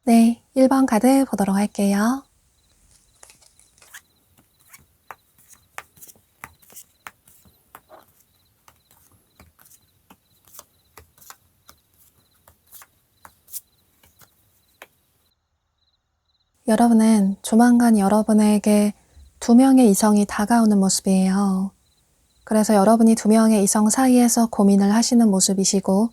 네, 1번 카드 보도록 할게요. 여러분은 조만간 여러분에게 2명의 이성이 다가오는 모습이에요. 그래서 여러분이 2명의 이성 사이에서 고민을 하시는 모습이시고,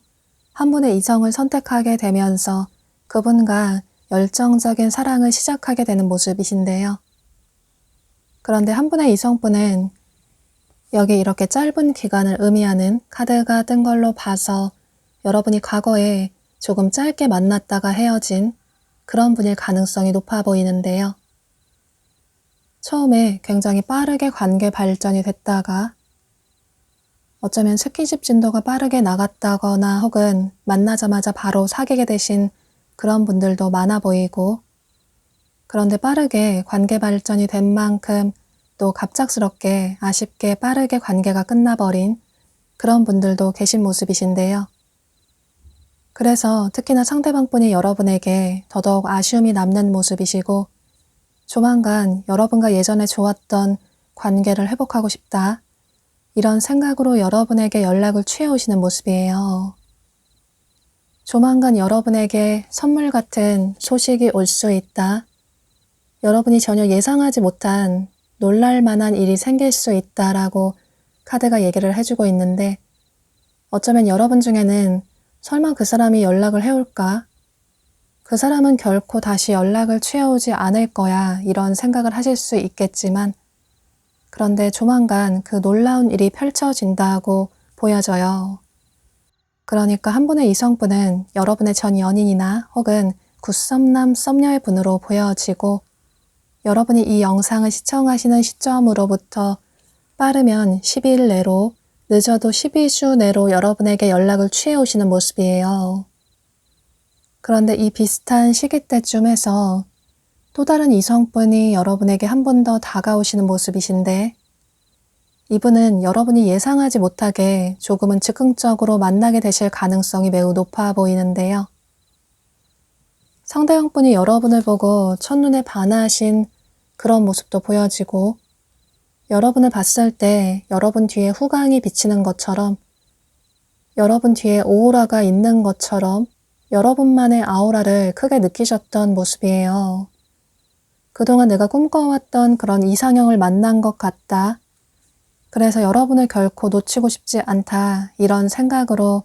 한 분의 이성을 선택하게 되면서 그분과 열정적인 사랑을 시작하게 되는 모습이신데요. 그런데 한 분의 이성분은 여기 이렇게 짧은 기간을 의미하는 카드가 뜬 걸로 봐서 여러분이 과거에 조금 짧게 만났다가 헤어진 그런 분일 가능성이 높아 보이는데요. 처음에 굉장히 빠르게 관계 발전이 됐다가 어쩌면 스킨십 진도가 빠르게 나갔다거나 혹은 만나자마자 바로 사귀게 되신 그런 분들도 많아 보이고, 그런데 빠르게 관계 발전이 된 만큼 또 갑작스럽게 아쉽게 빠르게 관계가 끝나버린 그런 분들도 계신 모습이신데요. 그래서 특히나 상대방분이 여러분에게 더더욱 아쉬움이 남는 모습이시고, 조만간 여러분과 예전에 좋았던 관계를 회복하고 싶다, 이런 생각으로 여러분에게 연락을 취해오시는 모습이에요. 조만간 여러분에게 선물 같은 소식이 올 수 있다, 여러분이 전혀 예상하지 못한 놀랄 만한 일이 생길 수 있다라고 카드가 얘기를 해주고 있는데, 어쩌면 여러분 중에는 설마 그 사람이 연락을 해올까? 그 사람은 결코 다시 연락을 취해오지 않을 거야, 이런 생각을 하실 수 있겠지만, 그런데 조만간 그 놀라운 일이 펼쳐진다고 보여져요. 그러니까 한 분의 이성분은 여러분의 전 연인이나 혹은 굿썸남 썸녀의 분으로 보여지고 여러분이 이 영상을 시청하시는 시점으로부터 빠르면 12일 내로 늦어도 12주 내로 여러분에게 연락을 취해 오시는 모습이에요. 그런데 이 비슷한 시기 때쯤에서 또 다른 이성분이 여러분에게 한 번 더 다가오시는 모습이신데 이분은 여러분이 예상하지 못하게 조금은 즉흥적으로 만나게 되실 가능성이 매우 높아 보이는데요. 상대방분이 여러분을 보고 첫눈에 반하신 그런 모습도 보여지고 여러분을 봤을 때 여러분 뒤에 후광이 비치는 것처럼 여러분 뒤에 오로라가 있는 것처럼 여러분만의 아우라를 크게 느끼셨던 모습이에요. 그동안 내가 꿈꿔왔던 그런 이상형을 만난 것 같다. 그래서 여러분을 결코 놓치고 싶지 않다. 이런 생각으로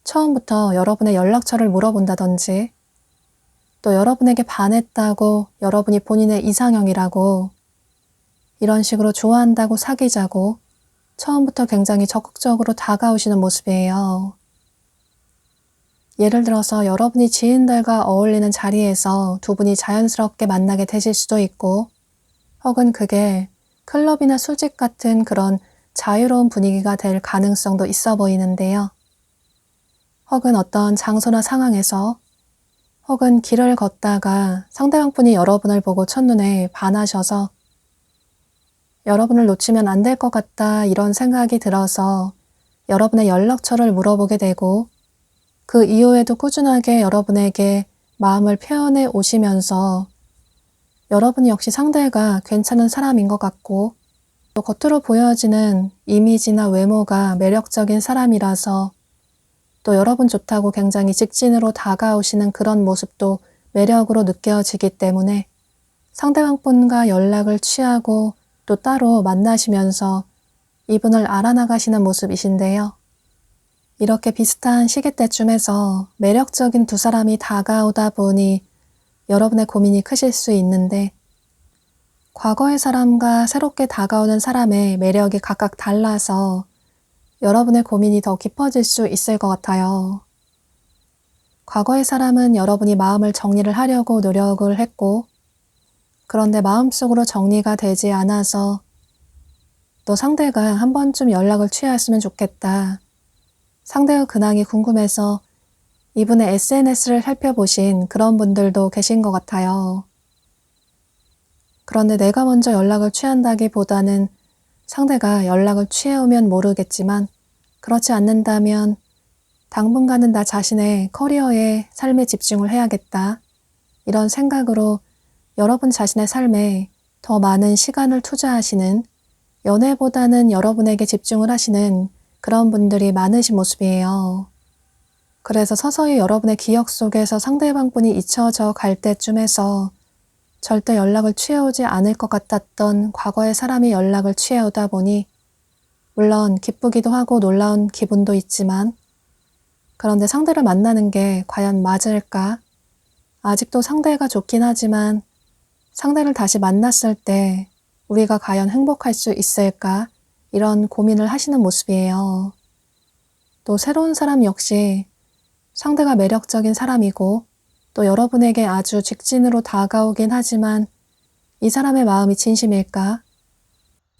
처음부터 여러분의 연락처를 물어본다든지 또 여러분에게 반했다고 여러분이 본인의 이상형이라고 이런 식으로 좋아한다고 사귀자고 처음부터 굉장히 적극적으로 다가오시는 모습이에요. 예를 들어서 여러분이 지인들과 어울리는 자리에서 두 분이 자연스럽게 만나게 되실 수도 있고 혹은 그게 클럽이나 술집 같은 그런 자유로운 분위기가 될 가능성도 있어 보이는데요. 혹은 어떤 장소나 상황에서 혹은 길을 걷다가 상대방 분이 여러분을 보고 첫눈에 반하셔서 여러분을 놓치면 안 될 것 같다 이런 생각이 들어서 여러분의 연락처를 물어보게 되고 그 이후에도 꾸준하게 여러분에게 마음을 표현해 오시면서 여러분 역시 상대가 괜찮은 사람인 것 같고 또 겉으로 보여지는 이미지나 외모가 매력적인 사람이라서 또 여러분 좋다고 굉장히 직진으로 다가오시는 그런 모습도 매력으로 느껴지기 때문에 상대방 분과 연락을 취하고 또 따로 만나시면서 이분을 알아나가시는 모습이신데요. 이렇게 비슷한 시기 때쯤에서 매력적인 두 사람이 다가오다 보니 여러분의 고민이 크실 수 있는데 과거의 사람과 새롭게 다가오는 사람의 매력이 각각 달라서 여러분의 고민이 더 깊어질 수 있을 것 같아요. 과거의 사람은 여러분이 마음을 정리를 하려고 노력을 했고 그런데 마음속으로 정리가 되지 않아서 또 상대가 한 번쯤 연락을 취하였으면 좋겠다. 상대의 근황이 궁금해서 이분의 SNS를 살펴보신 그런 분들도 계신 것 같아요. 그런데 내가 먼저 연락을 취한다기보다는 상대가 연락을 취해오면 모르겠지만 그렇지 않는다면 당분간은 나 자신의 커리어에 삶에 집중을 해야겠다. 이런 생각으로 여러분 자신의 삶에 더 많은 시간을 투자하시는 연애보다는 여러분에게 집중을 하시는 그런 분들이 많으신 모습이에요. 그래서 서서히 여러분의 기억 속에서 상대방 분이 잊혀져 갈 때쯤에서 절대 연락을 취해오지 않을 것 같았던 과거의 사람이 연락을 취해오다 보니 물론 기쁘기도 하고 놀라운 기분도 있지만 그런데 상대를 만나는 게 과연 맞을까? 아직도 상대가 좋긴 하지만 상대를 다시 만났을 때 우리가 과연 행복할 수 있을까? 이런 고민을 하시는 모습이에요. 또 새로운 사람 역시 상대가 매력적인 사람이고 또 여러분에게 아주 직진으로 다가오긴 하지만 이 사람의 마음이 진심일까?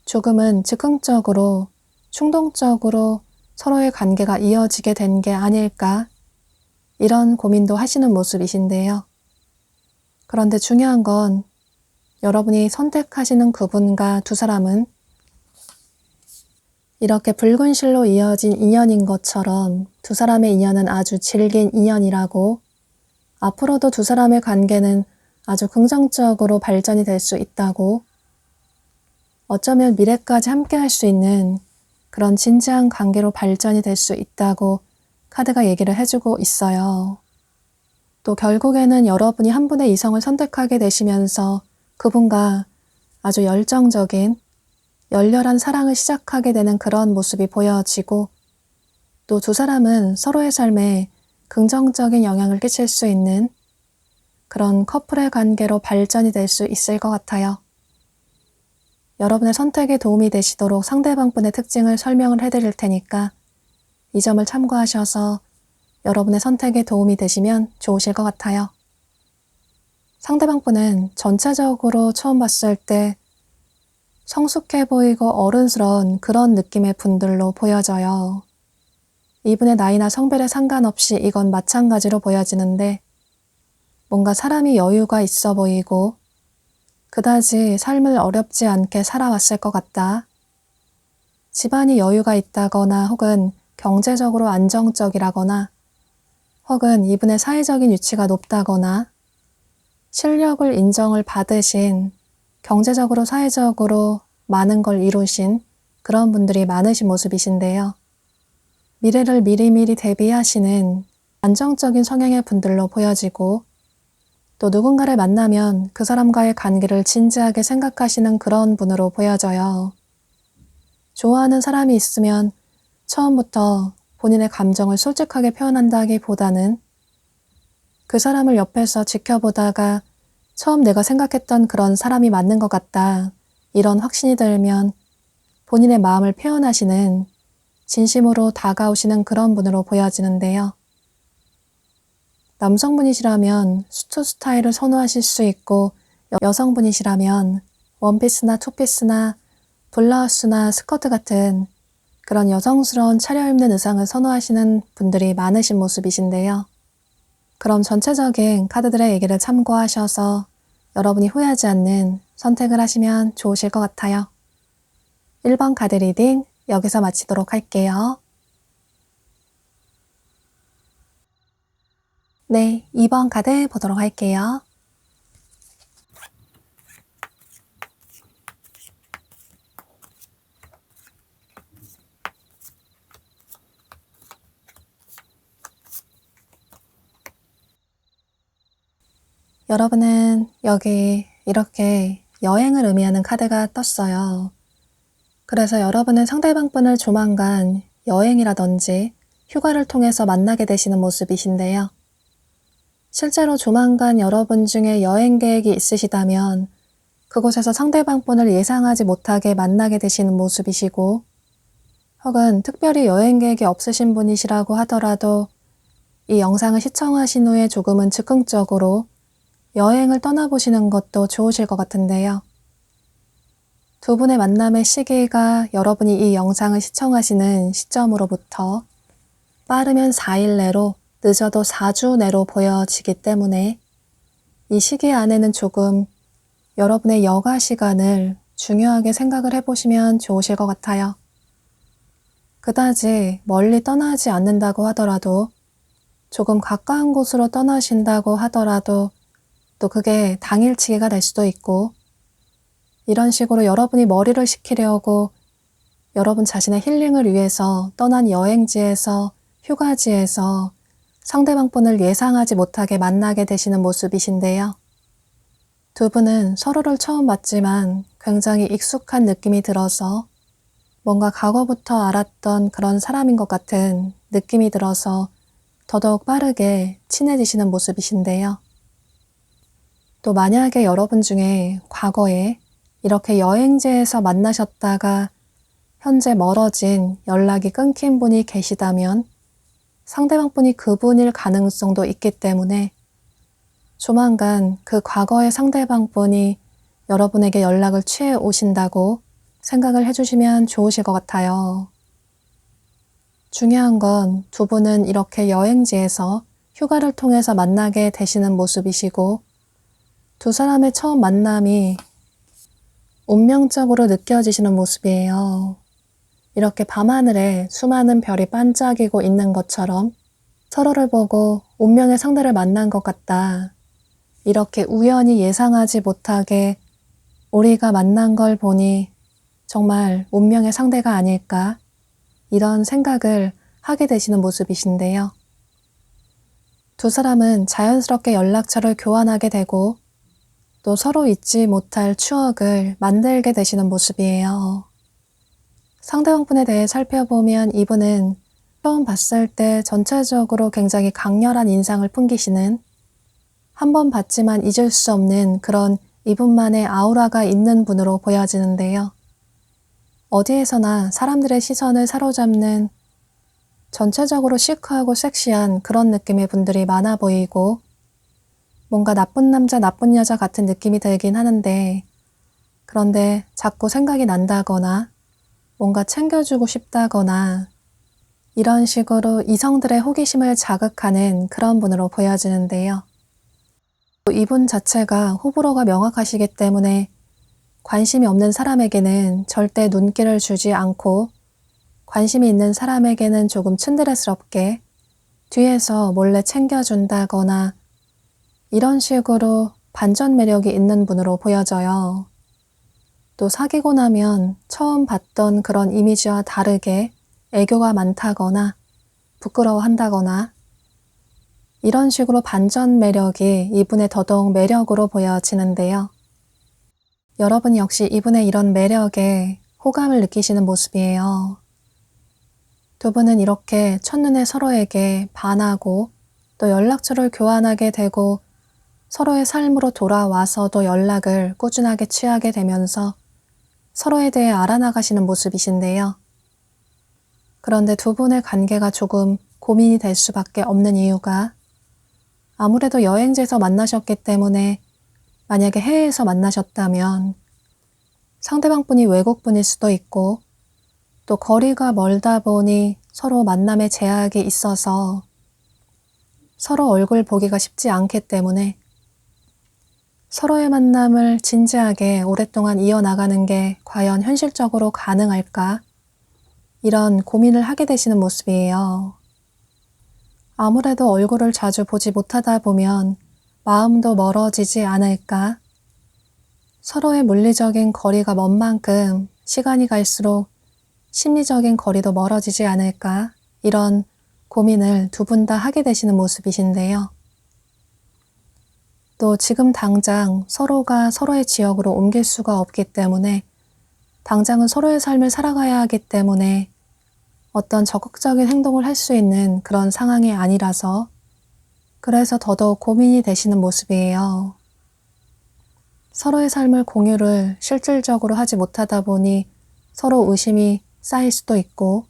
조금은 즉흥적으로, 충동적으로 서로의 관계가 이어지게 된 게 아닐까? 이런 고민도 하시는 모습이신데요. 그런데 중요한 건 여러분이 선택하시는 그분과 두 사람은 이렇게 붉은 실로 이어진 인연인 것처럼 두 사람의 인연은 아주 질긴 인연이라고 앞으로도 두 사람의 관계는 아주 긍정적으로 발전이 될 수 있다고 어쩌면 미래까지 함께 할 수 있는 그런 진지한 관계로 발전이 될 수 있다고 카드가 얘기를 해주고 있어요. 또 결국에는 여러분이 한 분의 이성을 선택하게 되시면서 그분과 아주 열정적인 열렬한 사랑을 시작하게 되는 그런 모습이 보여지고 또 두 사람은 서로의 삶에 긍정적인 영향을 끼칠 수 있는 그런 커플의 관계로 발전이 될 수 있을 것 같아요. 여러분의 선택에 도움이 되시도록 상대방 분의 특징을 설명을 해드릴 테니까 이 점을 참고하셔서 여러분의 선택에 도움이 되시면 좋으실 것 같아요. 상대방 분은 전체적으로 처음 봤을 때 성숙해 보이고 어른스러운 그런 느낌의 분들로 보여져요. 이분의 나이나 성별에 상관없이 이건 마찬가지로 보여지는데 뭔가 사람이 여유가 있어 보이고 그다지 삶을 어렵지 않게 살아왔을 것 같다. 집안이 여유가 있다거나 혹은 경제적으로 안정적이라거나 혹은 이분의 사회적인 위치가 높다거나 실력을 인정을 받으신 경제적으로 사회적으로 많은 걸 이루신 그런 분들이 많으신 모습이신데요. 미래를 미리미리 대비하시는 안정적인 성향의 분들로 보여지고 또 누군가를 만나면 그 사람과의 관계를 진지하게 생각하시는 그런 분으로 보여져요. 좋아하는 사람이 있으면 처음부터 본인의 감정을 솔직하게 표현한다기보다는 그 사람을 옆에서 지켜보다가 처음 내가 생각했던 그런 사람이 맞는 것 같다. 이런 확신이 들면 본인의 마음을 표현하시는 진심으로 다가오시는 그런 분으로 보여지는데요. 남성분이시라면 수트 스타일을 선호하실 수 있고 여성분이시라면 원피스나 투피스나 블라우스나 스커트 같은 그런 여성스러운 차려입는 의상을 선호하시는 분들이 많으신 모습이신데요. 그럼 전체적인 카드들의 얘기를 참고하셔서 여러분이 후회하지 않는 선택을 하시면 좋으실 것 같아요. 1번 카드 리딩 여기서 마치도록 할게요. 네, 2번 카드 보도록 할게요. 여러분은 여기 이렇게 여행을 의미하는 카드가 떴어요. 그래서 여러분은 상대방 분을 조만간 여행이라든지 휴가를 통해서 만나게 되시는 모습이신데요. 실제로 조만간 여러분 중에 여행 계획이 있으시다면 그곳에서 상대방 분을 예상하지 못하게 만나게 되시는 모습이시고 혹은 특별히 여행 계획이 없으신 분이시라고 하더라도 이 영상을 시청하신 후에 조금은 즉흥적으로 여행을 떠나보시는 것도 좋으실 것 같은데요. 두 분의 만남의 시기가 여러분이 이 영상을 시청하시는 시점으로부터 빠르면 4일 내로 늦어도 4주 내로 보여지기 때문에 이 시기 안에는 조금 여러분의 여가 시간을 중요하게 생각을 해보시면 좋으실 것 같아요. 그다지 멀리 떠나지 않는다고 하더라도 조금 가까운 곳으로 떠나신다고 하더라도 또 그게 당일치기가 될 수도 있고 이런 식으로 여러분이 머리를 식히려고 여러분 자신의 힐링을 위해서 떠난 여행지에서 휴가지에서 상대방 분을 예상하지 못하게 만나게 되시는 모습이신데요. 두 분은 서로를 처음 봤지만 굉장히 익숙한 느낌이 들어서 뭔가 과거부터 알았던 그런 사람인 것 같은 느낌이 들어서 더더욱 빠르게 친해지시는 모습이신데요. 또 만약에 여러분 중에 과거에 이렇게 여행지에서 만나셨다가 현재 멀어진 연락이 끊긴 분이 계시다면 상대방 분이 그분일 가능성도 있기 때문에 조만간 그 과거의 상대방 분이 여러분에게 연락을 취해 오신다고 생각을 해주시면 좋으실 것 같아요. 중요한 건 두 분은 이렇게 여행지에서 휴가를 통해서 만나게 되시는 모습이시고 두 사람의 처음 만남이 운명적으로 느껴지시는 모습이에요. 이렇게 밤하늘에 수많은 별이 반짝이고 있는 것처럼 서로를 보고 운명의 상대를 만난 것 같다. 이렇게 우연히 예상하지 못하게 우리가 만난 걸 보니 정말 운명의 상대가 아닐까 이런 생각을 하게 되시는 모습이신데요. 두 사람은 자연스럽게 연락처를 교환하게 되고 또 서로 잊지 못할 추억을 만들게 되시는 모습이에요. 상대방 분에 대해 살펴보면 이분은 처음 봤을 때 전체적으로 굉장히 강렬한 인상을 풍기시는 한 번 봤지만 잊을 수 없는 그런 이분만의 아우라가 있는 분으로 보여지는데요. 어디에서나 사람들의 시선을 사로잡는 전체적으로 시크하고 섹시한 그런 느낌의 분들이 많아 보이고 뭔가 나쁜 남자, 나쁜 여자 같은 느낌이 들긴 하는데 그런데 자꾸 생각이 난다거나 뭔가 챙겨주고 싶다거나 이런 식으로 이성들의 호기심을 자극하는 그런 분으로 보여지는데요. 이분 자체가 호불호가 명확하시기 때문에 관심이 없는 사람에게는 절대 눈길을 주지 않고 관심이 있는 사람에게는 조금 츤데레스럽게 뒤에서 몰래 챙겨준다거나 이런 식으로 반전 매력이 있는 분으로 보여져요. 또 사귀고 나면 처음 봤던 그런 이미지와 다르게 애교가 많다거나 부끄러워한다거나 이런 식으로 반전 매력이 이분의 더더욱 매력으로 보여지는데요. 여러분 역시 이분의 이런 매력에 호감을 느끼시는 모습이에요. 두 분은 이렇게 첫눈에 서로에게 반하고 또 연락처를 교환하게 되고 서로의 삶으로 돌아와서도 연락을 꾸준하게 취하게 되면서 서로에 대해 알아나가시는 모습이신데요. 그런데 두 분의 관계가 조금 고민이 될 수밖에 없는 이유가 아무래도 여행지에서 만나셨기 때문에 만약에 해외에서 만나셨다면 상대방 분이 외국분일 수도 있고 또 거리가 멀다 보니 서로 만남에 제약이 있어서 서로 얼굴 보기가 쉽지 않기 때문에 서로의 만남을 진지하게 오랫동안 이어나가는 게 과연 현실적으로 가능할까? 이런 고민을 하게 되시는 모습이에요. 아무래도 얼굴을 자주 보지 못하다 보면 마음도 멀어지지 않을까? 서로의 물리적인 거리가 먼 만큼 시간이 갈수록 심리적인 거리도 멀어지지 않을까? 이런 고민을 두 분 다 하게 되시는 모습이신데요. 또 지금 당장 서로가 서로의 지역으로 옮길 수가 없기 때문에 당장은 서로의 삶을 살아가야 하기 때문에 어떤 적극적인 행동을 할 수 있는 그런 상황이 아니라서 그래서 더더욱 고민이 되시는 모습이에요. 서로의 삶을 공유를 실질적으로 하지 못하다 보니 서로 의심이 쌓일 수도 있고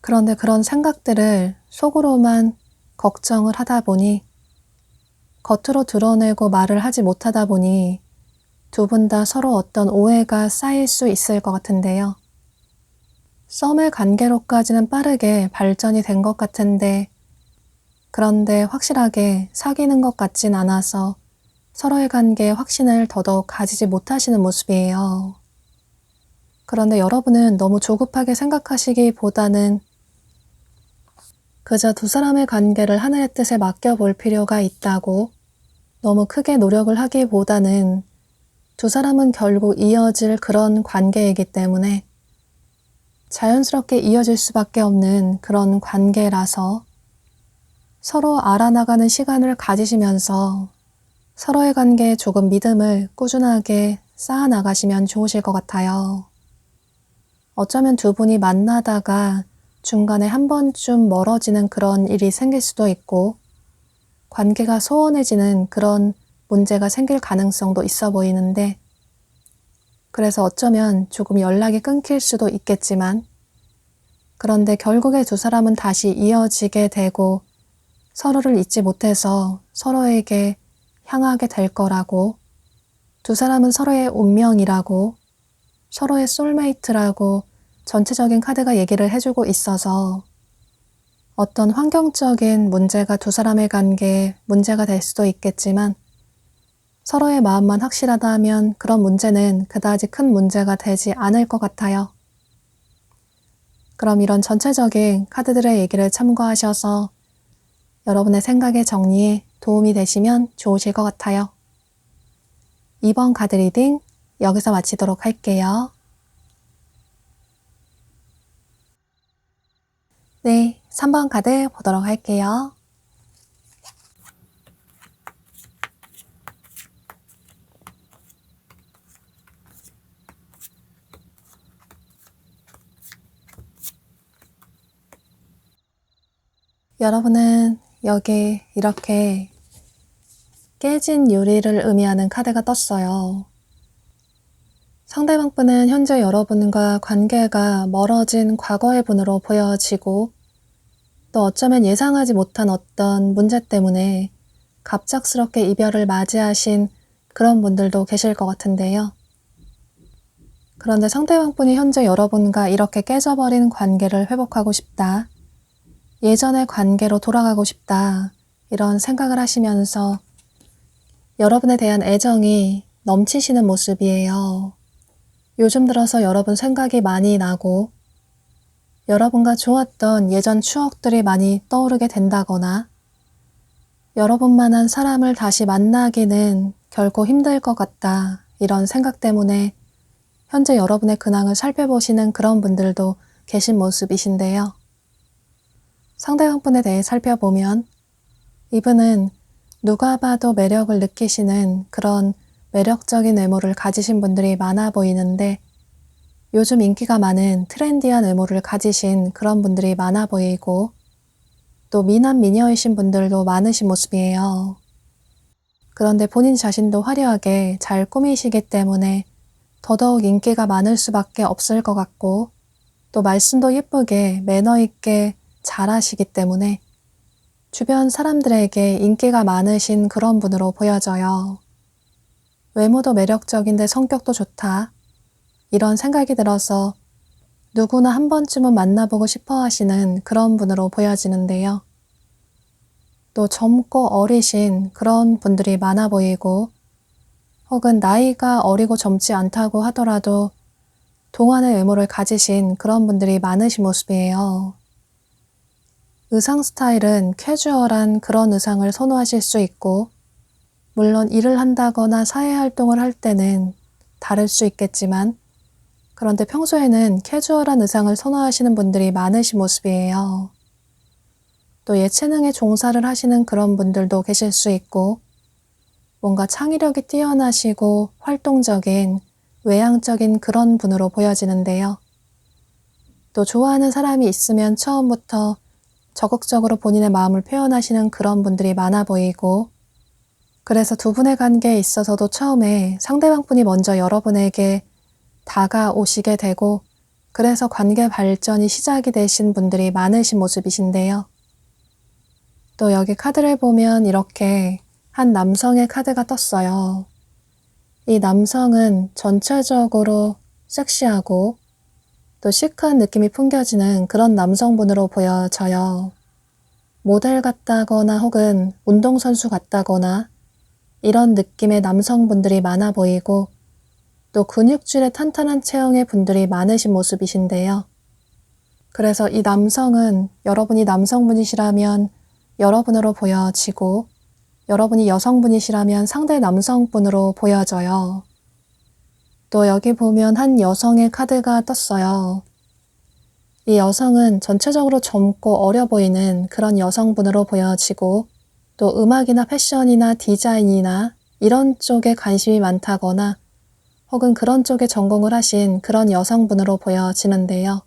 그런데 그런 생각들을 속으로만 걱정을 하다 보니 겉으로 드러내고 말을 하지 못하다 보니 두 분 다 서로 어떤 오해가 쌓일 수 있을 것 같은데요. 썸의 관계로까지는 빠르게 발전이 된 것 같은데 그런데 확실하게 사귀는 것 같진 않아서 서로의 관계에 확신을 더더욱 가지지 못하시는 모습이에요. 그런데 여러분은 너무 조급하게 생각하시기보다는 그저 두 사람의 관계를 하늘의 뜻에 맡겨볼 필요가 있다고 너무 크게 노력을 하기보다는 두 사람은 결국 이어질 그런 관계이기 때문에 자연스럽게 이어질 수밖에 없는 그런 관계라서 서로 알아나가는 시간을 가지시면서 서로의 관계에 조금 믿음을 꾸준하게 쌓아나가시면 좋으실 것 같아요. 어쩌면 두 분이 만나다가 중간에 한 번쯤 멀어지는 그런 일이 생길 수도 있고 관계가 소원해지는 그런 문제가 생길 가능성도 있어 보이는데 그래서 어쩌면 조금 연락이 끊길 수도 있겠지만 그런데 결국에 두 사람은 다시 이어지게 되고 서로를 잊지 못해서 서로에게 향하게 될 거라고 두 사람은 서로의 운명이라고 서로의 소울메이트라고 전체적인 카드가 얘기를 해주고 있어서 어떤 환경적인 문제가 두 사람의 관계에 문제가 될 수도 있겠지만 서로의 마음만 확실하다면 그런 문제는 그다지 큰 문제가 되지 않을 것 같아요. 그럼 이런 전체적인 카드들의 얘기를 참고하셔서 여러분의 생각의 정리에 도움이 되시면 좋으실 것 같아요. 이번 카드 리딩 여기서 마치도록 할게요. 네, 3번 카드 보도록 할게요. 여러분은 여기 이렇게 깨진 유리를 의미하는 카드가 떴어요. 상대방 분은 현재 여러분과 관계가 멀어진 과거의 분으로 보여지고 또 어쩌면 예상하지 못한 어떤 문제 때문에 갑작스럽게 이별을 맞이하신 그런 분들도 계실 것 같은데요. 그런데 상대방분이 현재 여러분과 이렇게 깨져버린 관계를 회복하고 싶다, 예전의 관계로 돌아가고 싶다, 이런 생각을 하시면서 여러분에 대한 애정이 넘치시는 모습이에요. 요즘 들어서 여러분 생각이 많이 나고 여러분과 좋았던 예전 추억들이 많이 떠오르게 된다거나 여러분만한 사람을 다시 만나기는 결코 힘들 것 같다, 이런 생각 때문에 현재 여러분의 근황을 살펴보시는 그런 분들도 계신 모습이신데요. 상대방분에 대해 살펴보면 이분은 누가 봐도 매력을 느끼시는 그런 매력적인 외모를 가지신 분들이 많아 보이는데 요즘 인기가 많은 트렌디한 외모를 가지신 그런 분들이 많아 보이고 또 미남 미녀이신 분들도 많으신 모습이에요. 그런데 본인 자신도 화려하게 잘 꾸미시기 때문에 더더욱 인기가 많을 수밖에 없을 것 같고 또 말씀도 예쁘게 매너 있게 잘하시기 때문에 주변 사람들에게 인기가 많으신 그런 분으로 보여져요. 외모도 매력적인데 성격도 좋다, 이런 생각이 들어서 누구나 한 번쯤은 만나보고 싶어 하시는 그런 분으로 보여지는데요. 또 젊고 어리신 그런 분들이 많아 보이고 혹은 나이가 어리고 젊지 않다고 하더라도 동안의 외모를 가지신 그런 분들이 많으신 모습이에요. 의상 스타일은 캐주얼한 그런 의상을 선호하실 수 있고 물론 일을 한다거나 사회활동을 할 때는 다를 수 있겠지만 그런데 평소에는 캐주얼한 의상을 선호하시는 분들이 많으신 모습이에요. 또 예체능에 종사를 하시는 그런 분들도 계실 수 있고 뭔가 창의력이 뛰어나시고 활동적인 외향적인 그런 분으로 보여지는데요. 또 좋아하는 사람이 있으면 처음부터 적극적으로 본인의 마음을 표현하시는 그런 분들이 많아 보이고 그래서 두 분의 관계에 있어서도 처음에 상대방분이 먼저 여러분에게 다가오시게 되고 그래서 관계 발전이 시작이 되신 분들이 많으신 모습이신데요. 또 여기 카드를 보면 이렇게 한 남성의 카드가 떴어요. 이 남성은 전체적으로 섹시하고 또 시크한 느낌이 풍겨지는 그런 남성분으로 보여져요. 모델 같다거나 혹은 운동선수 같다거나 이런 느낌의 남성분들이 많아 보이고 또 근육질의 탄탄한 체형의 분들이 많으신 모습이신데요. 그래서 이 남성은 여러분이 남성분이시라면 여러분으로 보여지고 여러분이 여성분이시라면 상대 남성분으로 보여져요. 또 여기 보면 한 여성의 카드가 떴어요. 이 여성은 전체적으로 젊고 어려 보이는 그런 여성분으로 보여지고 또 음악이나 패션이나 디자인이나 이런 쪽에 관심이 많다거나 혹은 그런 쪽에 전공을 하신 그런 여성분으로 보여지는데요.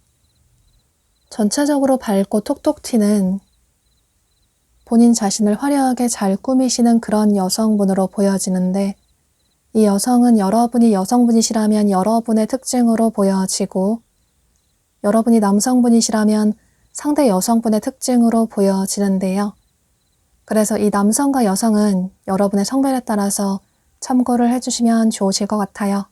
전체적으로 밝고 톡톡 튀는 본인 자신을 화려하게 잘 꾸미시는 그런 여성분으로 보여지는데 이 여성은 여러분이 여성분이시라면 여러분의 특징으로 보여지고 여러분이 남성분이시라면 상대 여성분의 특징으로 보여지는데요. 그래서 이 남성과 여성은 여러분의 성별에 따라서 참고를 해주시면 좋으실 것 같아요.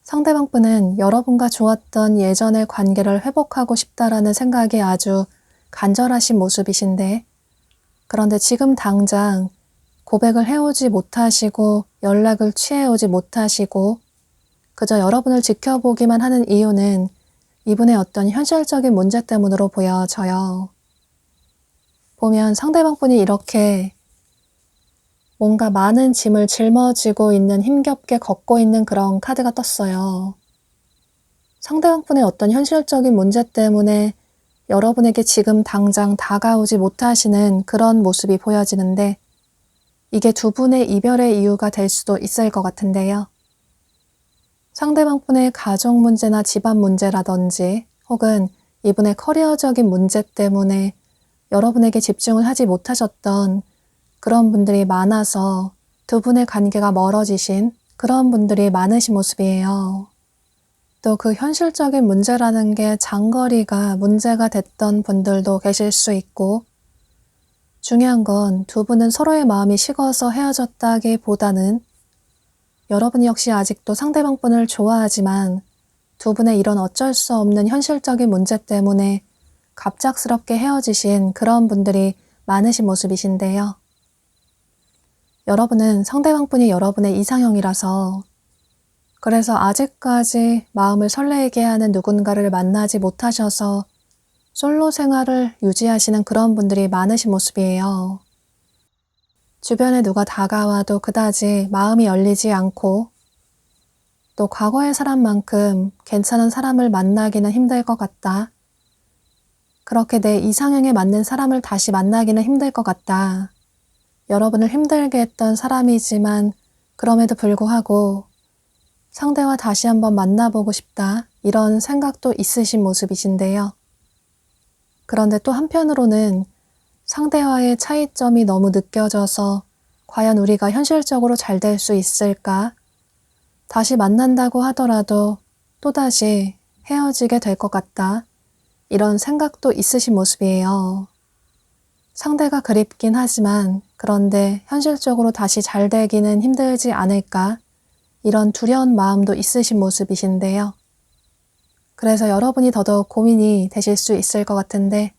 상대방분은 여러분과 좋았던 예전의 관계를 회복하고 싶다라는 생각이 아주 간절하신 모습이신데 그런데 지금 당장 고백을 해오지 못하시고 연락을 취해오지 못하시고 그저 여러분을 지켜보기만 하는 이유는 이분의 어떤 현실적인 문제 때문으로 보여져요. 보면 상대방분이 이렇게 뭔가 많은 짐을 짊어지고 있는 힘겹게 걷고 있는 그런 카드가 떴어요. 상대방분의 어떤 현실적인 문제 때문에 여러분에게 지금 당장 다가오지 못하시는 그런 모습이 보여지는데 이게 두 분의 이별의 이유가 될 수도 있을 것 같은데요. 상대방분의 가족 문제나 집안 문제라든지 혹은 이분의 커리어적인 문제 때문에 여러분에게 집중을 하지 못하셨던 그런 분들이 많아서 두 분의 관계가 멀어지신 그런 분들이 많으신 모습이에요. 또 그 현실적인 문제라는 게 장거리가 문제가 됐던 분들도 계실 수 있고, 중요한 건 두 분은 서로의 마음이 식어서 헤어졌다기보다는 여러분 역시 아직도 상대방 분을 좋아하지만 두 분의 이런 어쩔 수 없는 현실적인 문제 때문에 갑작스럽게 헤어지신 그런 분들이 많으신 모습이신데요. 여러분은 상대방 분이 여러분의 이상형이라서, 그래서 아직까지 마음을 설레게 하는 누군가를 만나지 못하셔서 솔로 생활을 유지하시는 그런 분들이 많으신 모습이에요. 주변에 누가 다가와도 그다지 마음이 열리지 않고, 또 과거의 사람만큼 괜찮은 사람을 만나기는 힘들 것 같다. 그렇게 내 이상형에 맞는 사람을 다시 만나기는 힘들 것 같다. 여러분을 힘들게 했던 사람이지만 그럼에도 불구하고 상대와 다시 한번 만나보고 싶다. 이런 생각도 있으신 모습이신데요. 그런데 또 한편으로는 상대와의 차이점이 너무 느껴져서 과연 우리가 현실적으로 잘 될 수 있을까? 다시 만난다고 하더라도 또다시 헤어지게 될 것 같다. 이런 생각도 있으신 모습이에요. 상대가 그립긴 하지만 그런데 현실적으로 다시 잘 되기는 힘들지 않을까? 이런 두려운 마음도 있으신 모습이신데요. 그래서 여러분이 더더욱 고민이 되실 수 있을 것 같은데,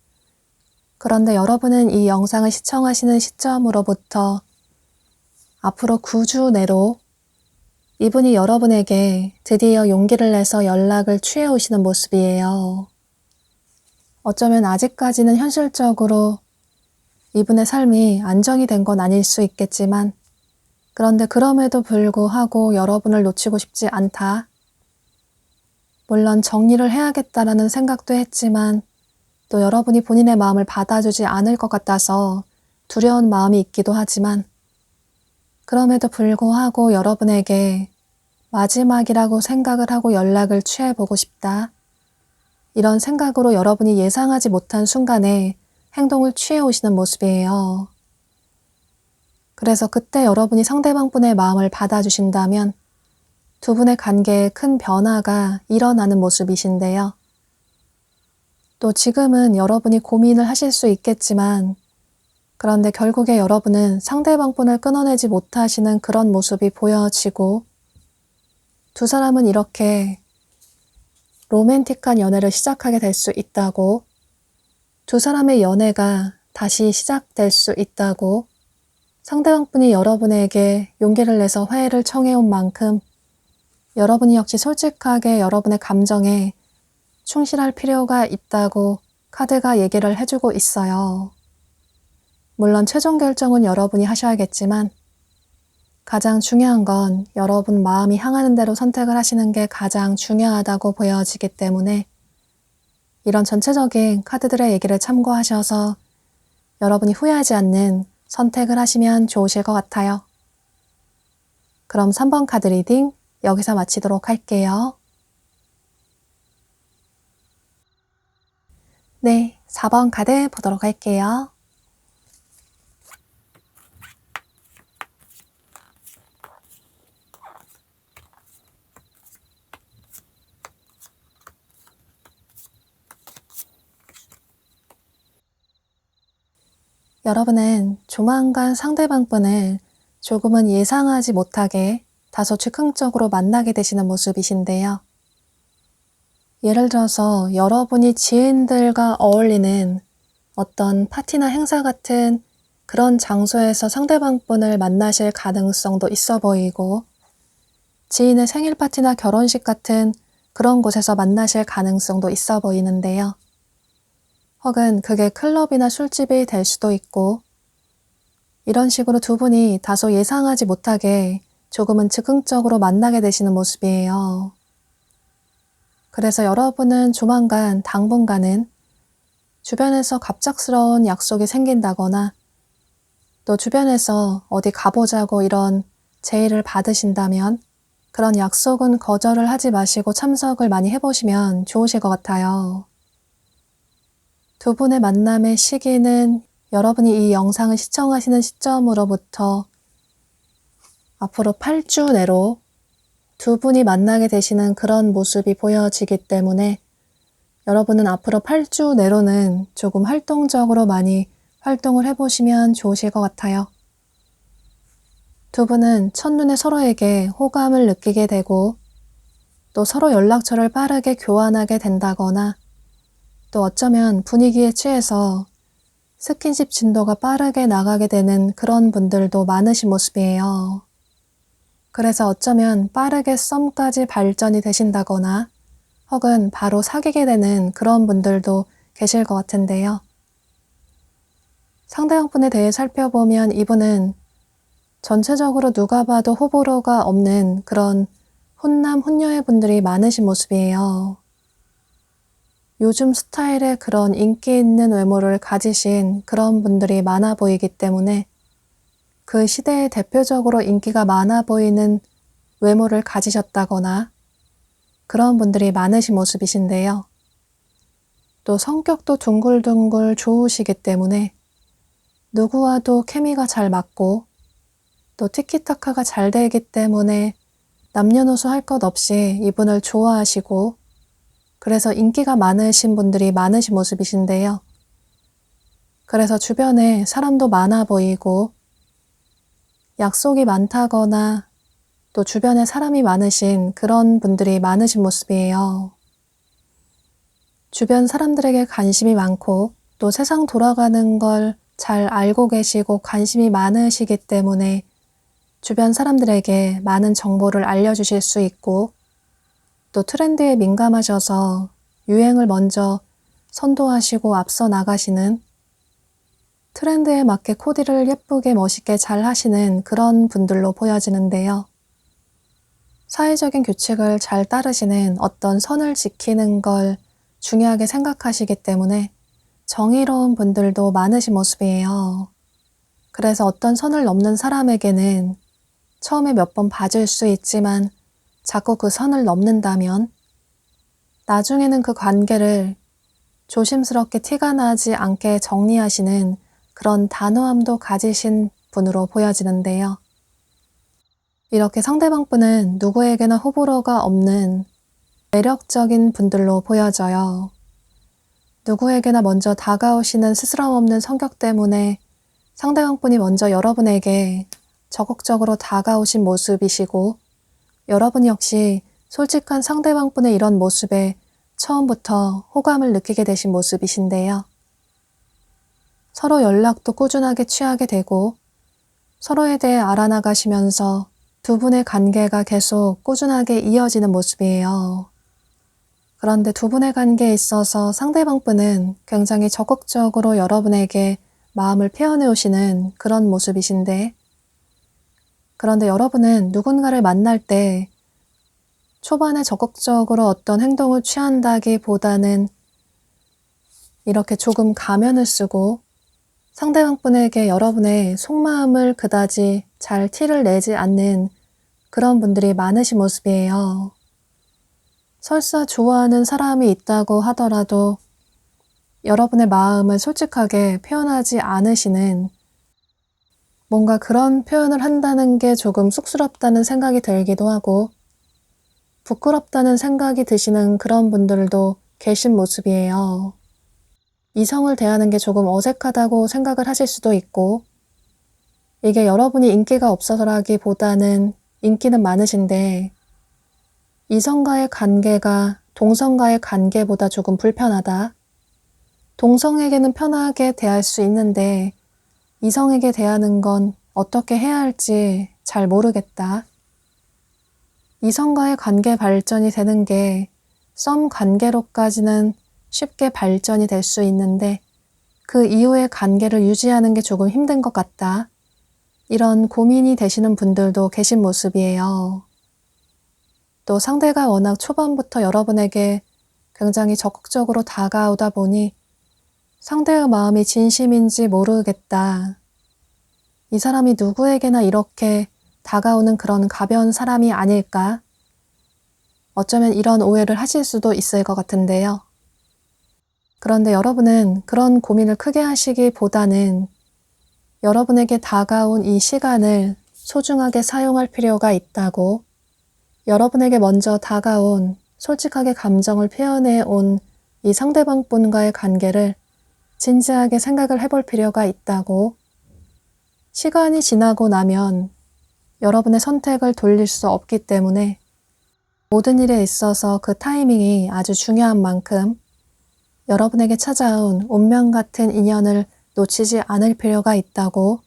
그런데 여러분은 이 영상을 시청하시는 시점으로부터 앞으로 9주 내로 이분이 여러분에게 드디어 용기를 내서 연락을 취해 오시는 모습이에요. 어쩌면 아직까지는 현실적으로 이분의 삶이 안정이 된 건 아닐 수 있겠지만, 그런데 그럼에도 불구하고 여러분을 놓치고 싶지 않다. 물론 정리를 해야겠다라는 생각도 했지만 또 여러분이 본인의 마음을 받아주지 않을 것 같아서 두려운 마음이 있기도 하지만, 그럼에도 불구하고 여러분에게 마지막이라고 생각을 하고 연락을 취해보고 싶다. 이런 생각으로 여러분이 예상하지 못한 순간에 행동을 취해 오시는 모습이에요. 그래서 그때 여러분이 상대방 분의 마음을 받아주신다면 두 분의 관계에 큰 변화가 일어나는 모습이신데요. 또 지금은 여러분이 고민을 하실 수 있겠지만, 그런데 결국에 여러분은 상대방 분을 끊어내지 못하시는 그런 모습이 보여지고, 두 사람은 이렇게 로맨틱한 연애를 시작하게 될 수 있다고, 두 사람의 연애가 다시 시작될 수 있다고, 상대방 분이 여러분에게 용기를 내서 화해를 청해온 만큼 여러분이 역시 솔직하게 여러분의 감정에 충실할 필요가 있다고 카드가 얘기를 해주고 있어요. 물론 최종 결정은 여러분이 하셔야겠지만 가장 중요한 건 여러분 마음이 향하는 대로 선택을 하시는 게 가장 중요하다고 보여지기 때문에 이런 전체적인 카드들의 얘기를 참고하셔서 여러분이 후회하지 않는 선택을 하시면 좋으실 것 같아요. 그럼 3번 카드 리딩 여기서 마치도록 할게요. 네, 4번 카드 보도록 할게요. 여러분은 조만간 상대방 분을 조금은 예상하지 못하게 다소 즉흥적으로 만나게 되시는 모습이신데요. 예를 들어서 여러분이 지인들과 어울리는 어떤 파티나 행사 같은 그런 장소에서 상대방 분을 만나실 가능성도 있어 보이고, 지인의 생일 파티나 결혼식 같은 그런 곳에서 만나실 가능성도 있어 보이는데요. 혹은 그게 클럽이나 술집이 될 수도 있고, 이런 식으로 두 분이 다소 예상하지 못하게 조금은 즉흥적으로 만나게 되시는 모습이에요. 그래서 여러분은 조만간 당분간은 주변에서 갑작스러운 약속이 생긴다거나 또 주변에서 어디 가보자고 이런 제의를 받으신다면 그런 약속은 거절을 하지 마시고 참석을 많이 해보시면 좋으실 것 같아요. 두 분의 만남의 시기는 여러분이 이 영상을 시청하시는 시점으로부터 앞으로 8주 내로 두 분이 만나게 되시는 그런 모습이 보여지기 때문에 여러분은 앞으로 8주 내로는 조금 활동적으로 많이 활동을 해보시면 좋으실 것 같아요. 두 분은 첫눈에 서로에게 호감을 느끼게 되고 또 서로 연락처를 빠르게 교환하게 된다거나 또 어쩌면 분위기에 취해서 스킨십 진도가 빠르게 나가게 되는 그런 분들도 많으신 모습이에요. 그래서 어쩌면 빠르게 썸까지 발전이 되신다거나 혹은 바로 사귀게 되는 그런 분들도 계실 것 같은데요. 상대방분에 대해 살펴보면 이분은 전체적으로 누가 봐도 호불호가 없는 그런 훈남 훈녀의 분들이 많으신 모습이에요. 요즘 스타일의 그런 인기 있는 외모를 가지신 그런 분들이 많아 보이기 때문에 그 시대에 대표적으로 인기가 많아 보이는 외모를 가지셨다거나 그런 분들이 많으신 모습이신데요. 또 성격도 둥글둥글 좋으시기 때문에 누구와도 케미가 잘 맞고 또 티키타카가 잘 되기 때문에 남녀노소 할 것 없이 이분을 좋아하시고 그래서 인기가 많으신 분들이 많으신 모습이신데요. 그래서 주변에 사람도 많아 보이고 약속이 많다거나 또 주변에 사람이 많으신 그런 분들이 많으신 모습이에요. 주변 사람들에게 관심이 많고 또 세상 돌아가는 걸 잘 알고 계시고 관심이 많으시기 때문에 주변 사람들에게 많은 정보를 알려주실 수 있고 또 트렌드에 민감하셔서 유행을 먼저 선도하시고 앞서 나가시는 트렌드에 맞게 코디를 예쁘게 멋있게 잘 하시는 그런 분들로 보여지는데요. 사회적인 규칙을 잘 따르시는 어떤 선을 지키는 걸 중요하게 생각하시기 때문에 정의로운 분들도 많으신 모습이에요. 그래서 어떤 선을 넘는 사람에게는 처음에 몇 번 봐줄 수 있지만 자꾸 그 선을 넘는다면 나중에는 그 관계를 조심스럽게 티가 나지 않게 정리하시는 그런 단호함도 가지신 분으로 보여지는데요. 이렇게 상대방분은 누구에게나 호불호가 없는 매력적인 분들로 보여져요. 누구에게나 먼저 다가오시는 스스럼 없는 성격 때문에 상대방분이 먼저 여러분에게 적극적으로 다가오신 모습이시고 여러분 역시 솔직한 상대방분의 이런 모습에 처음부터 호감을 느끼게 되신 모습이신데요. 서로 연락도 꾸준하게 취하게 되고 서로에 대해 알아나가시면서 두 분의 관계가 계속 꾸준하게 이어지는 모습이에요. 그런데 두 분의 관계에 있어서 상대방분은 굉장히 적극적으로 여러분에게 마음을 표현해 오시는 그런 모습이신데 그런데 여러분은 누군가를 만날 때 초반에 적극적으로 어떤 행동을 취한다기보다는 이렇게 조금 가면을 쓰고 상대방분에게 여러분의 속마음을 그다지 잘 티를 내지 않는 그런 분들이 많으신 모습이에요. 설사 좋아하는 사람이 있다고 하더라도 여러분의 마음을 솔직하게 표현하지 않으시는 뭔가 그런 표현을 한다는 게 조금 쑥스럽다는 생각이 들기도 하고 부끄럽다는 생각이 드시는 그런 분들도 계신 모습이에요. 이성을 대하는 게 조금 어색하다고 생각을 하실 수도 있고 이게 여러분이 인기가 없어서라기보다는 인기는 많으신데 이성과의 관계가 동성과의 관계보다 조금 불편하다. 동성에게는 편하게 대할 수 있는데 이성에게 대하는 건 어떻게 해야 할지 잘 모르겠다. 이성과의 관계 발전이 되는 게 썸 관계로까지는 쉽게 발전이 될 수 있는데 그 이후의 관계를 유지하는 게 조금 힘든 것 같다. 이런 고민이 되시는 분들도 계신 모습이에요. 또 상대가 워낙 초반부터 여러분에게 굉장히 적극적으로 다가오다 보니 상대의 마음이 진심인지 모르겠다. 이 사람이 누구에게나 이렇게 다가오는 그런 가벼운 사람이 아닐까? 어쩌면 이런 오해를 하실 수도 있을 것 같은데요. 그런데 여러분은 그런 고민을 크게 하시기보다는 여러분에게 다가온 이 시간을 소중하게 사용할 필요가 있다고 여러분에게 먼저 다가온 솔직하게 감정을 표현해 온 이 상대방분과의 관계를 진지하게 생각을 해볼 필요가 있다고. 시간이 지나고 나면 여러분의 선택을 돌릴 수 없기 때문에 모든 일에 있어서 그 타이밍이 아주 중요한 만큼 여러분에게 찾아온 운명 같은 인연을 놓치지 않을 필요가 있다고.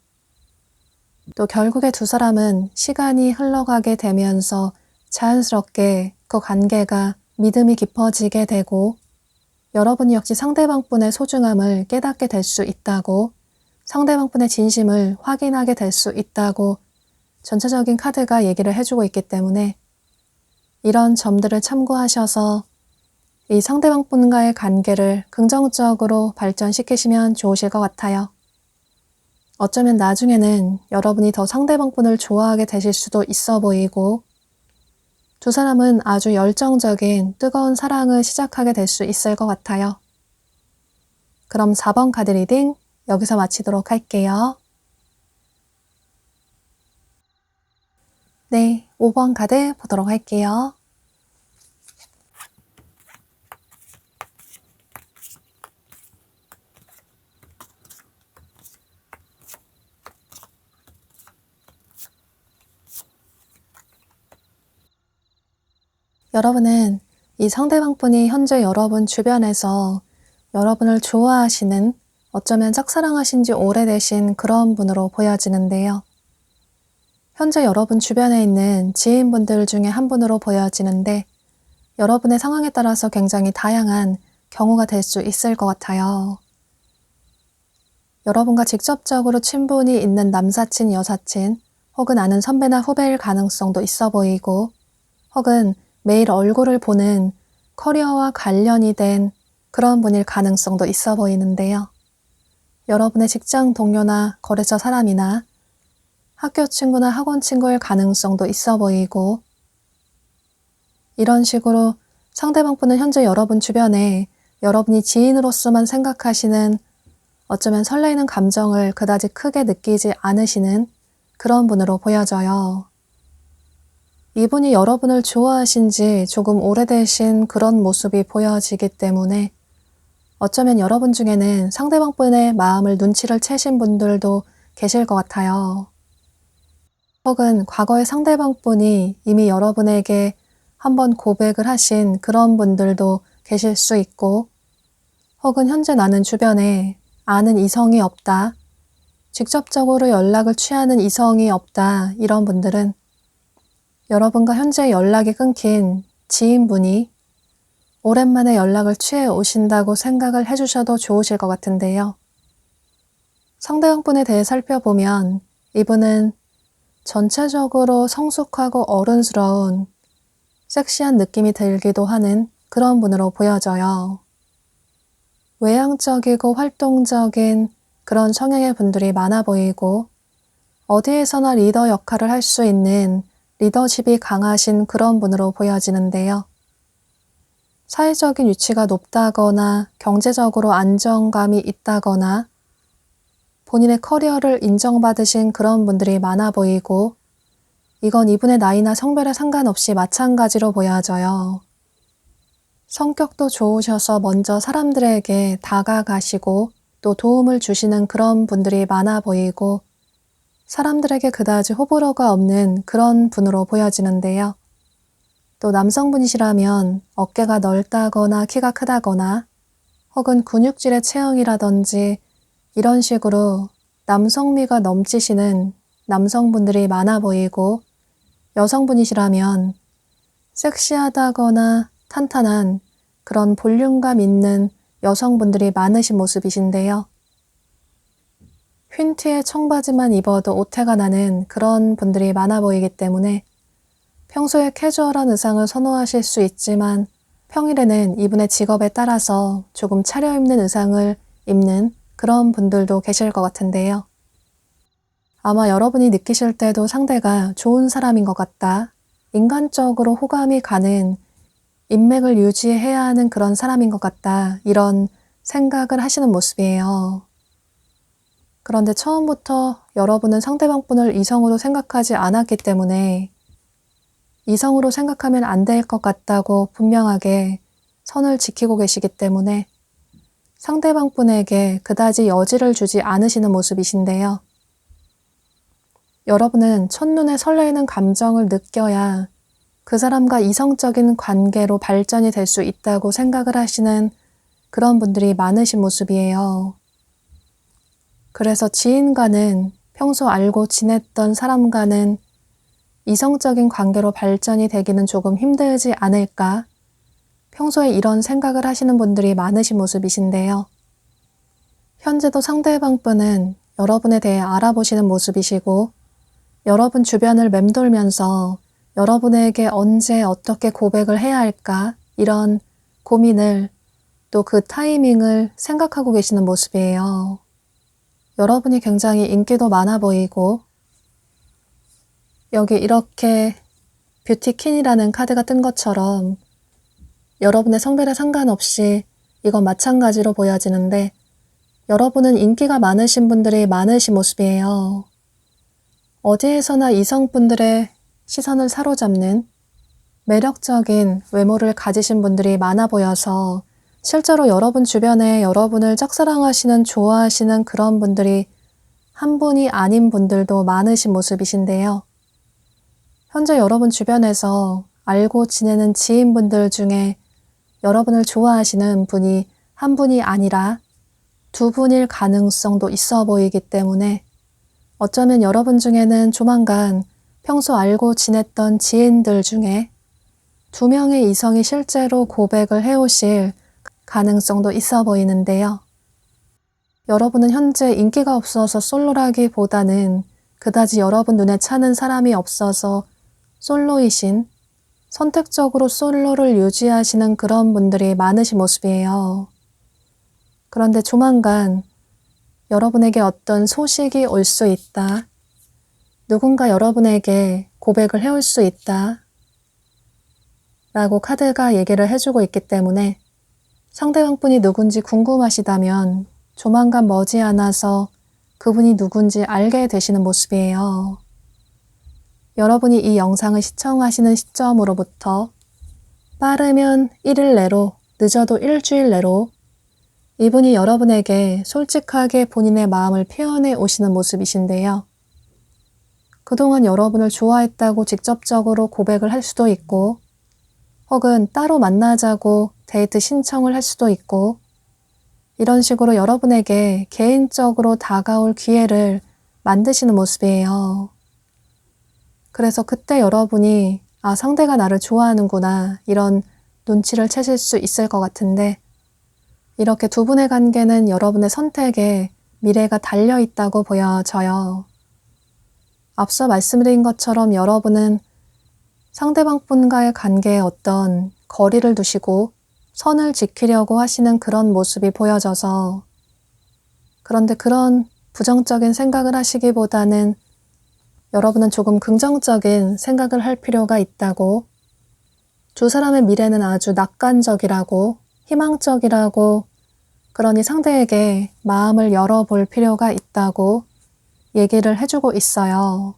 또 결국에 두 사람은 시간이 흘러가게 되면서 자연스럽게 그 관계가 믿음이 깊어지게 되고 여러분 역시 상대방분의 소중함을 깨닫게 될 수 있다고, 상대방분의 진심을 확인하게 될 수 있다고 전체적인 카드가 얘기를 해주고 있기 때문에 이런 점들을 참고하셔서 이 상대방분과의 관계를 긍정적으로 발전시키시면 좋으실 것 같아요. 어쩌면 나중에는 여러분이 더 상대방분을 좋아하게 되실 수도 있어 보이고 두 사람은 아주 열정적인 뜨거운 사랑을 시작하게 될 수 있을 것 같아요. 그럼 4번 카드 리딩 여기서 마치도록 할게요. 네, 5번 카드 보도록 할게요. 여러분은 이 상대방분이 현재 여러분 주변에서 여러분을 좋아하시는, 어쩌면 짝사랑하신 지 오래되신 그런 분으로 보여지는데요. 현재 여러분 주변에 있는 지인분들 중에 한 분으로 보여지는데 여러분의 상황에 따라서 굉장히 다양한 경우가 될 수 있을 것 같아요. 여러분과 직접적으로 친분이 있는 남사친, 여사친, 혹은 아는 선배나 후배일 가능성도 있어 보이고, 혹은 매일 얼굴을 보는 커리어와 관련이 된 그런 분일 가능성도 있어 보이는데요. 여러분의 직장 동료나 거래처 사람이나 학교 친구나 학원 친구일 가능성도 있어 보이고, 이런 식으로 상대방분은 현재 여러분 주변에 여러분이 지인으로서만 생각하시는, 어쩌면 설레이는 감정을 그다지 크게 느끼지 않으시는 그런 분으로 보여져요. 이분이 여러분을 좋아하신 지 조금 오래되신 그런 모습이 보여지기 때문에 어쩌면 여러분 중에는 상대방분의 마음을 눈치를 채신 분들도 계실 것 같아요. 혹은 과거의 상대방분이 이미 여러분에게 한번 고백을 하신 그런 분들도 계실 수 있고, 혹은 현재 나는 주변에 아는 이성이 없다, 직접적으로 연락을 취하는 이성이 없다, 이런 분들은 여러분과 현재 연락이 끊긴 지인분이 오랜만에 연락을 취해 오신다고 생각을 해주셔도 좋으실 것 같은데요. 상대방분에 대해 살펴보면 이분은 전체적으로 성숙하고 어른스러운 섹시한 느낌이 들기도 하는 그런 분으로 보여져요. 외향적이고 활동적인 그런 성향의 분들이 많아 보이고 어디에서나 리더 역할을 할 수 있는 리더십이 강하신 그런 분으로 보여지는데요. 사회적인 위치가 높다거나 경제적으로 안정감이 있다거나 본인의 커리어를 인정받으신 그런 분들이 많아 보이고, 이건 이분의 나이나 성별에 상관없이 마찬가지로 보여져요. 성격도 좋으셔서 먼저 사람들에게 다가가시고 또 도움을 주시는 그런 분들이 많아 보이고, 사람들에게 그다지 호불호가 없는 그런 분으로 보여지는데요. 또 남성분이시라면 어깨가 넓다거나 키가 크다거나 혹은 근육질의 체형이라든지 이런 식으로 남성미가 넘치시는 남성분들이 많아 보이고, 여성분이시라면 섹시하다거나 탄탄한 그런 볼륨감 있는 여성분들이 많으신 모습이신데요. 흰 티에 청바지만 입어도 오태가 나는 그런 분들이 많아 보이기 때문에 평소에 캐주얼한 의상을 선호하실 수 있지만 평일에는 이분의 직업에 따라서 조금 차려입는 의상을 입는 그런 분들도 계실 것 같은데요. 아마 여러분이 느끼실 때도 상대가 좋은 사람인 것 같다, 인간적으로 호감이 가는, 인맥을 유지해야 하는 그런 사람인 것 같다, 이런 생각을 하시는 모습이에요. 그런데 처음부터 여러분은 상대방분을 이성으로 생각하지 않았기 때문에 이성으로 생각하면 안 될 것 같다고 분명하게 선을 지키고 계시기 때문에 상대방 분에게 그다지 여지를 주지 않으시는 모습이신데요. 여러분은 첫눈에 설레이는 감정을 느껴야 그 사람과 이성적인 관계로 발전이 될 수 있다고 생각을 하시는 그런 분들이 많으신 모습이에요. 그래서 지인과는 평소 알고 지냈던 사람과는 이성적인 관계로 발전이 되기는 조금 힘들지 않을까? 평소에 이런 생각을 하시는 분들이 많으신 모습이신데요. 현재도 상대방 분은 여러분에 대해 알아보시는 모습이시고 여러분 주변을 맴돌면서 여러분에게 언제 어떻게 고백을 해야 할까? 이런 고민을 또 그 타이밍을 생각하고 계시는 모습이에요. 여러분이 굉장히 인기도 많아 보이고 여기 이렇게 뷰티퀸이라는 카드가 뜬 것처럼 여러분의 성별에 상관없이 이건 마찬가지로 보여지는데 여러분은 인기가 많으신 분들이 많으신 모습이에요. 어디에서나 이성분들의 시선을 사로잡는 매력적인 외모를 가지신 분들이 많아 보여서 실제로 여러분 주변에 여러분을 짝사랑하시는, 좋아하시는 그런 분들이 한 분이 아닌 분들도 많으신 모습이신데요. 현재 여러분 주변에서 알고 지내는 지인분들 중에 여러분을 좋아하시는 분이 한 분이 아니라 두 분일 가능성도 있어 보이기 때문에 어쩌면 여러분 중에는 조만간 평소 알고 지냈던 지인들 중에 2명의 이성이 실제로 고백을 해오실 가능성도 있어 보이는데요. 여러분은 현재 인기가 없어서 솔로라기보다는 그다지 여러분 눈에 차는 사람이 없어서 솔로이신, 선택적으로 솔로를 유지하시는 그런 분들이 많으신 모습이에요. 그런데 조만간 여러분에게 어떤 소식이 올 수 있다. 누군가 여러분에게 고백을 해올 수 있다. 라고 카드가 얘기를 해주고 있기 때문에 상대방 분이 누군지 궁금하시다면 조만간 머지않아서 그분이 누군지 알게 되시는 모습이에요. 여러분이 이 영상을 시청하시는 시점으로부터 빠르면 1일 내로, 늦어도 일주일 내로 이분이 여러분에게 솔직하게 본인의 마음을 표현해 오시는 모습이신데요. 그동안 여러분을 좋아했다고 직접적으로 고백을 할 수도 있고 혹은 따로 만나자고 데이트 신청을 할 수도 있고 이런 식으로 여러분에게 개인적으로 다가올 기회를 만드시는 모습이에요. 그래서 그때 여러분이 상대가 나를 좋아하는구나 이런 눈치를 채실 수 있을 것 같은데 이렇게 두 분의 관계는 여러분의 선택에 미래가 달려있다고 보여져요. 앞서 말씀드린 것처럼 여러분은 상대방 분과의 관계에 어떤 거리를 두시고 선을 지키려고 하시는 그런 모습이 보여져서 그런데 그런 부정적인 생각을 하시기보다는 여러분은 조금 긍정적인 생각을 할 필요가 있다고 두 사람의 미래는 아주 낙관적이라고 희망적이라고 그러니 상대에게 마음을 열어볼 필요가 있다고 얘기를 해주고 있어요.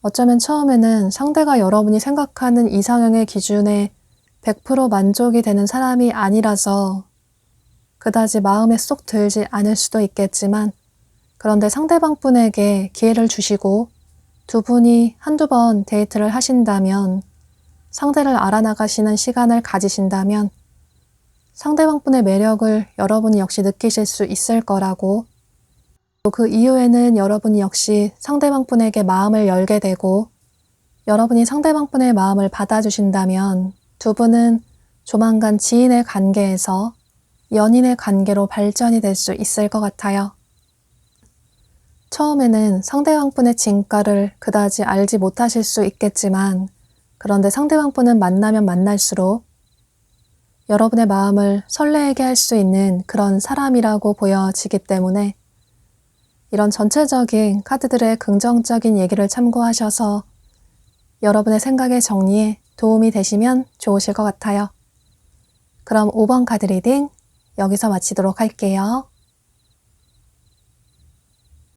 어쩌면 처음에는 상대가 여러분이 생각하는 이상형의 기준에 100% 만족이 되는 사람이 아니라서 그다지 마음에 쏙 들지 않을 수도 있겠지만 그런데 상대방 분에게 기회를 주시고 두 분이 한두 번 데이트를 하신다면 상대를 알아나가시는 시간을 가지신다면 상대방 분의 매력을 여러분이 역시 느끼실 수 있을 거라고 또 그 이후에는 여러분이 역시 상대방 분에게 마음을 열게 되고 여러분이 상대방 분의 마음을 받아주신다면 두 분은 조만간 지인의 관계에서 연인의 관계로 발전이 될 수 있을 것 같아요. 처음에는 상대방 분의 진가를 그다지 알지 못하실 수 있겠지만 그런데 상대방 분은 만나면 만날수록 여러분의 마음을 설레게 할 수 있는 그런 사람이라고 보여지기 때문에 이런 전체적인 카드들의 긍정적인 얘기를 참고하셔서 여러분의 생각의 정리에 도움이 되시면 좋으실 것 같아요. 그럼 5번 카드 리딩 여기서 마치도록 할게요.